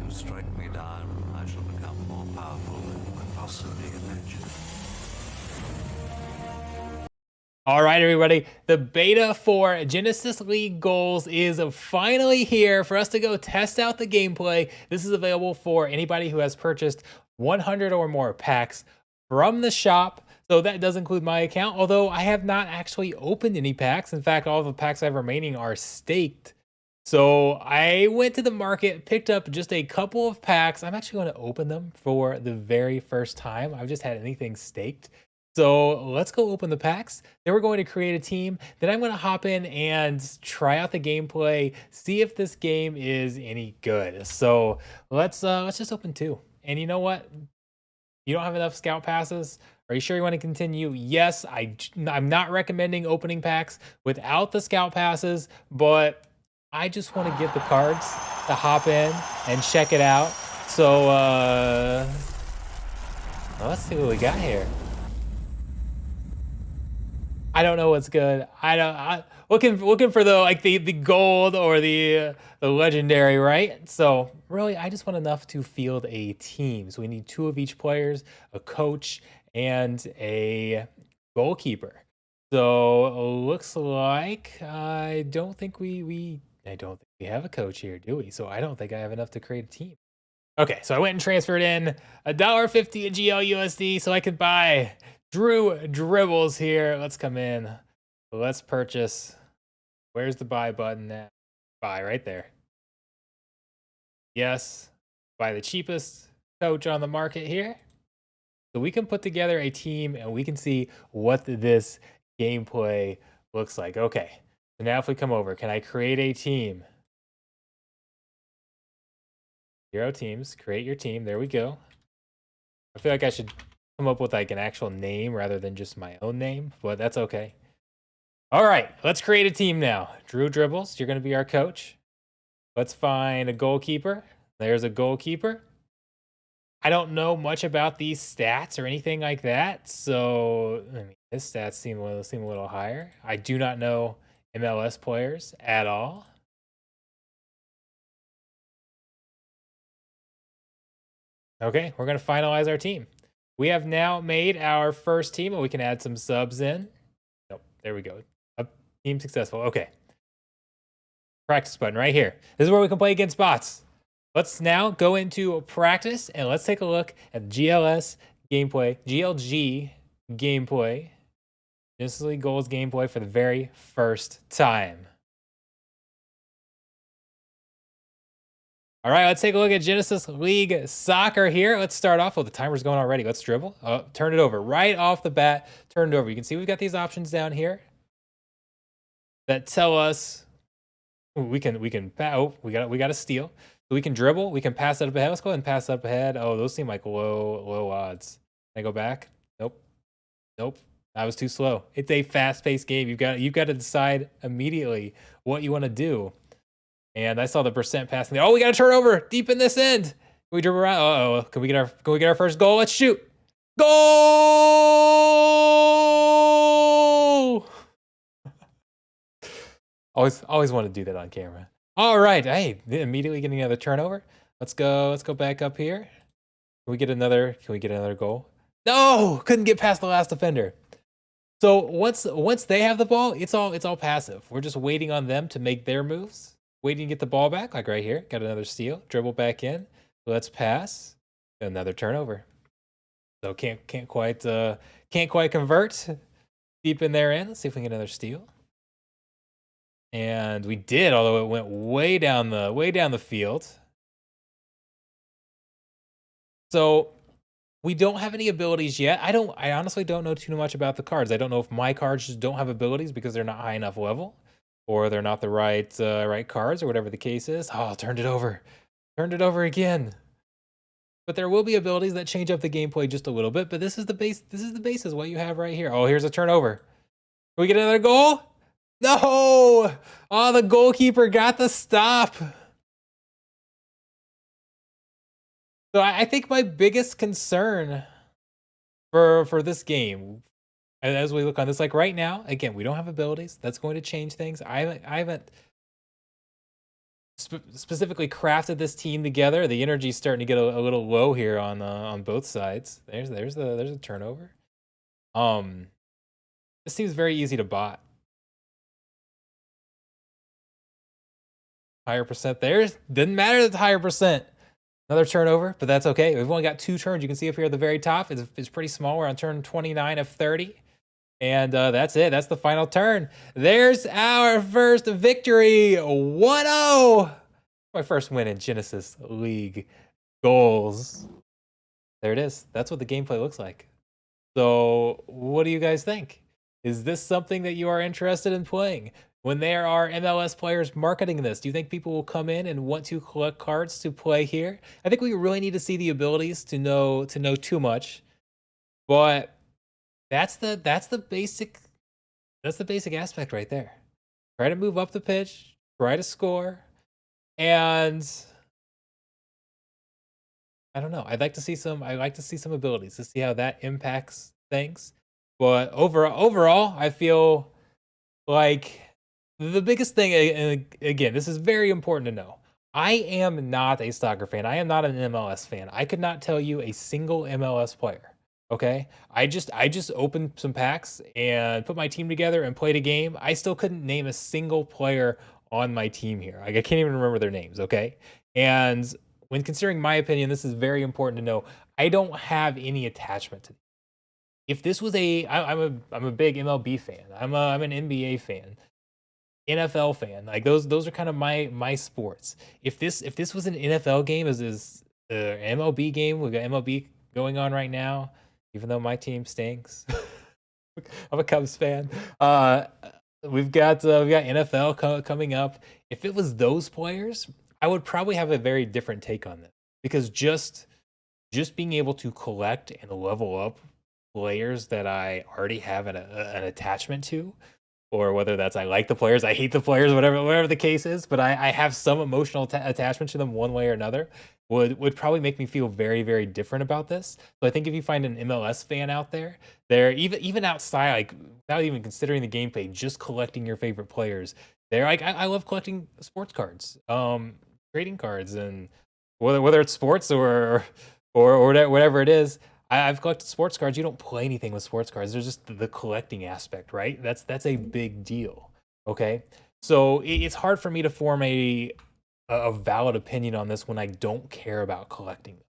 you strike me down, I shall become more powerful than you could possibly imagine. All right, everybody. The beta for Genesis League Goals is finally here for us to go test out the gameplay. This is available for anybody who has purchased 100 or more packs from the shop. So that does include my account, although I have not actually opened any packs. In fact, all the packs I have remaining are staked. So I went to the market, picked up just a couple of packs. I'm actually going to open them for the very first time. I've just had anything staked. So let's go open the packs. Then we're going to create a team. Then I'm going to hop in and try out the gameplay, see if this game is any good. So let's just open two. And you know what? You don't have enough scout passes. Are you sure you want to continue? Yes, I'm not recommending opening packs without the scout passes, but I just want to get the cards to hop in and check it out. So let's see what we got here. I don't know what's good. I looking for the gold or the legendary, right? So really, I just want enough to field a team. So we need two of each players, a coach, and a goalkeeper. So looks like I don't think we have a coach here, do we? So I don't think I have enough to create a team. Okay, so I went and transferred in $1.50 in GLUSD so I could buy Drew Dribbles here. Let's come in. Let's purchase. Where's the buy button at? Buy right there. Yes, buy the cheapest coach on the market here. So we can put together a team and we can see what this gameplay looks like. Okay, so now if we come over, can I create a team? 0 teams, create your team. There we go. I feel like I should come up with like an actual name rather than just my own name, but that's okay. All right, let's create a team now. Drew Dribbles, you're going to be our coach. Let's find a goalkeeper. There's a goalkeeper. I don't know much about these stats or anything like that, so I mean, his stats seem a little higher. I do not know MLS players at all. Okay, we're going to finalize our team. We have now made our first team, and we can add some subs in. Nope, there we go. Team successful. Okay. Practice button right here. This is where we can play against bots. Let's now go into practice and let's take a look at GLG gameplay, Genesis League Goals gameplay for the very first time. All right, let's take a look at Genesis League Soccer here. Let's start off. Oh, the timer's going already. Let's dribble. Turn it over right off the bat. Turn it over. You can see we've got these options down here that tell us we got a steal. So we can dribble, we can pass it up ahead. Let's go ahead and pass it up ahead. Oh, those seem like low odds. Can I go back? Nope. That was too slow. It's a fast-paced game. You've got to decide immediately what you want to do. And I saw the percent passing there. Oh, we got a turnover deep in this end. Can we dribble around? Uh-oh. Can we get our first goal? Let's shoot. Goal! Always want to do that on camera. All right, hey, immediately getting another turnover. Let's go back up here. Can we get another goal? No, couldn't get past the last defender. So once they have the ball, it's all passive. We're just waiting on them to make their moves, waiting to get the ball back, like right here. Got another steal, dribble back in. Let's pass. Another turnover. So can't quite convert deep in their end. Let's see if we can get another steal. And we did, although it went way down the field. So we don't have any abilities yet. I honestly don't know too much about the cards. I don't know if my cards just don't have abilities because they're not high enough level, or they're not the right cards, or whatever the case is. Oh, turned it over again. But there will be abilities that change up the gameplay just a little bit. But this is the base. This is the basis. What you have right here. Oh, here's a turnover. Can we get another goal? No! Oh, the goalkeeper got the stop. So I think my biggest concern for this game, as we look on this, like right now, again, we don't have abilities. That's going to change things. I haven't specifically crafted this team together. The energy's starting to get a little low here on both sides. There's a turnover. This seems very easy to bot. Higher percent there. Didn't matter that the higher percent. Another turnover, but that's okay. We've only got 2 turns. You can see up here at the very top, it's pretty small. We're on turn 29 of 30. And that's it. That's the final turn. There's our first victory. 1-0. My first win in Genesis League goals. There it is. That's what the gameplay looks like. So what do you guys think? Is this something that you are interested in playing? When there are MLS players marketing this, do you think people will come in and want to collect cards to play here? I think we really need to see the abilities to know too much. But that's the basic aspect right there. Try to move up the pitch, try to score, and I don't know. I'd like to see some abilities to see how that impacts things. But overall, I feel like the biggest thing, and again, this is very important to know. I am not a soccer fan. I am not an MLS fan. I could not tell you a single MLS player. Okay, I just opened some packs and put my team together and played a game. I still couldn't name a single player on my team here. Like, I can't even remember their names. Okay, and when considering my opinion, this is very important to know. I don't have any attachment to. If this was I'm a big MLB fan. I'm an NBA fan. NFL fan. Like those are kind of my sports. If this was an NFL game, as is the MLB game, we got MLB going on right now. Even though my team stinks, I'm a Cubs fan. We've got NFL coming up. If it was those players, I would probably have a very different take on this, because just being able to collect and level up players that I already have an attachment to, or whether that's I like the players, I hate the players, whatever the case is, but I have some emotional attachment to them one way or another, would probably make me feel very, very different about this. So I think if you find an MLS fan out there, they're even outside, like without even considering the gameplay, just collecting your favorite players, they're like, I love collecting sports cards, trading cards, and whether it's sports or whatever it is. I've collected sports cards. You don't play anything with sports cards. There's just the collecting aspect, right? That's a big deal. Okay, so it's hard for me to form a valid opinion on this when I don't care about collecting them.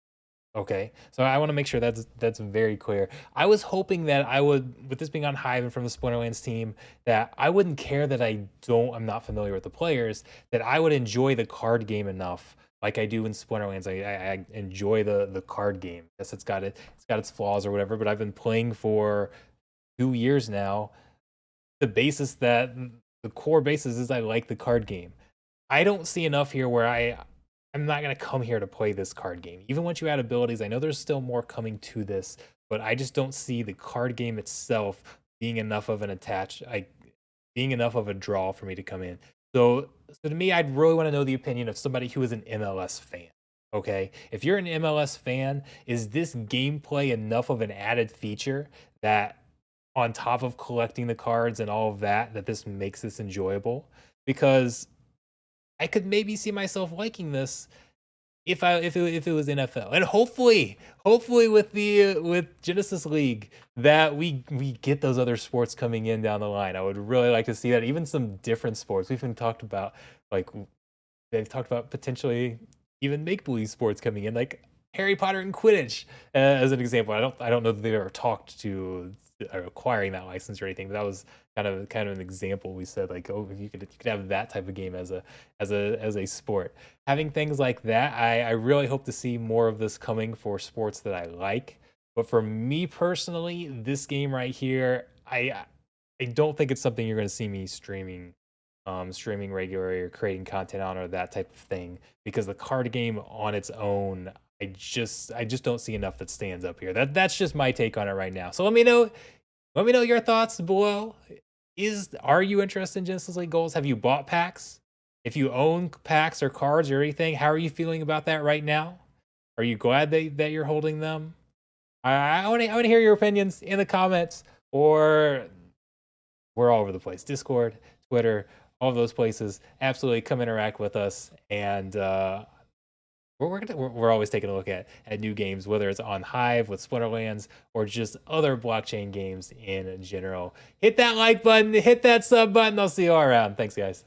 Okay, so I want to make sure that's very clear. I was hoping that I would, with this being on Hive and from the Splinterlands team, that I wouldn't care that I'm not familiar with the players, that I would enjoy the card game enough, like I do in Splinterlands. I enjoy the card game. Yes, it's got its flaws or whatever, but I've been playing for 2 years now. The core basis is I like the card game. I don't see enough here where I'm not gonna come here to play this card game. Even once you add abilities, I know there's still more coming to this, but I just don't see the card game itself being enough of being enough of a draw for me to come in. So to me, I'd really want to know the opinion of somebody who is an MLS fan. Okay, if you're an MLS fan, is this gameplay enough of an added feature that, on top of collecting the cards and all of that this makes this enjoyable? Because I could maybe see myself liking this if it was NFL, and hopefully with Genesis League, that we get those other sports coming in down the line. I would really like to see that, even some different sports. We've even talked about, like, they've talked about potentially even make-believe sports coming in, like Harry Potter and Quidditch, as an example. I don't know that they've ever talked to acquiring that license or anything, but that was kind of an example. We said, like, oh, if you could have that type of game as a sport. Having things like that, I really hope to see more of this coming for sports that I like. But for me personally, this game right here, I don't think it's something you're going to see me streaming regularly or creating content on, or that type of thing, because the card game on its own, I just don't see enough that stands up here. That's just my take on it right now. So let me know your thoughts below. Are you interested in Genesis League Goals? Have you bought packs? If you own packs or cards or anything, how are you feeling about that right now? Are you glad that you're holding them? I want to hear your opinions in the comments, or we're all over the place. Discord, Twitter, all of those places. Absolutely come interact with us. And we're always taking a look at new games, whether it's on Hive with Splinterlands or just other blockchain games in general. Hit that like button, hit that sub button. I'll see you all around. Thanks, guys.